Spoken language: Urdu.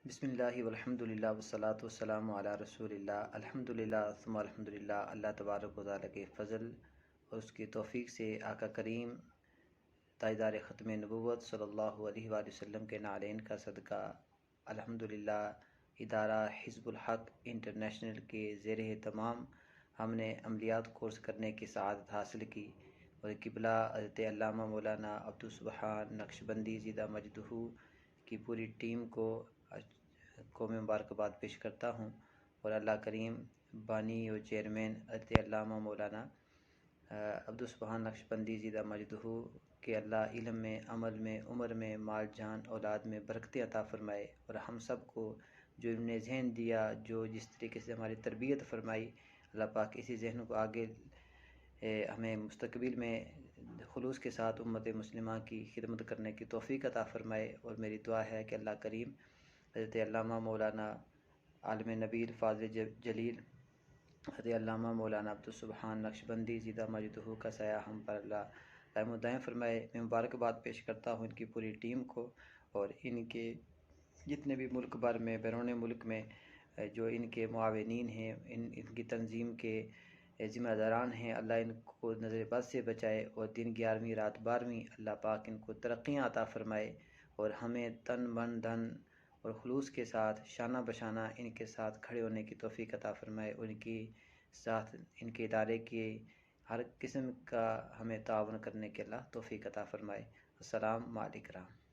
بسم اللہ والحمد للہ والصلاۃ والسلام علی رسول اللہ الحمد للہ ثم الحمد للہ۔ اللہ تبارک و تعالیٰ کے فضل اور اس کی توفیق سے آقا کریم تاجدار ختم نبوت صلی اللہ علیہ وآلہ وسلم کے نعلین کا صدقہ الحمد للہ ادارہ حزب الحق انٹرنیشنل کے زیر اہتمام ہم نے عملیات کورس کرنے کی سعادت حاصل کی، اور قبلہ حضرت علامہ مولانا عبدالسبحان نقشبندی زیدہ مجدہ کی پوری ٹیم کو میں مبارکباد پیش کرتا ہوں، اور اللہ کریم بانی و چیئرمین حضرت علامہ مولانا عبدالسبحان نقشبندی زیدہ مجدہ کہ اللہ علم میں، عمل میں، عمر میں، مال جان اولاد میں برکتیں عطا فرمائے، اور ہم سب کو جو انہوں نے ذہن دیا، جو جس طریقے سے ہماری تربیت فرمائی، اللہ پاک اسی ذہن کو آگے ہمیں مستقبل میں خلوص کے ساتھ امت مسلمہ کی خدمت کرنے کی توفیق عطا فرمائے۔ اور میری دعا ہے کہ اللہ کریم حضرت علامہ مولانا عالم نبیل فاضل جلیل حضرت علامہ مولانا عبدالسبحان نقشبندی زیدہ مجدہ کا سایہ ہم پر اللہ دائم و دائم فرمائے۔ میں مبارکباد پیش کرتا ہوں ان کی پوری ٹیم کو، اور ان کے جتنے بھی ملک بھر میں، بیرون ملک میں جو ان کے معاونین ہیں، ان کی تنظیم کے ذمہ داران ہیں، اللہ ان کو نظر بد سے بچائے، اور دن 11ویں رات 12ویں اللہ پاک ان کو ترقیاں عطا فرمائے، اور ہمیں تن من دھن اور خلوص کے ساتھ شانہ بشانہ ان کے ساتھ کھڑے ہونے کی توفیق عطا فرمائے، اور ان کی ساتھ ان کے ادارے کی ہر قسم کا ہمیں تعاون کرنے کے اللہ توفیق عطا فرمائے۔ السلام علیکم۔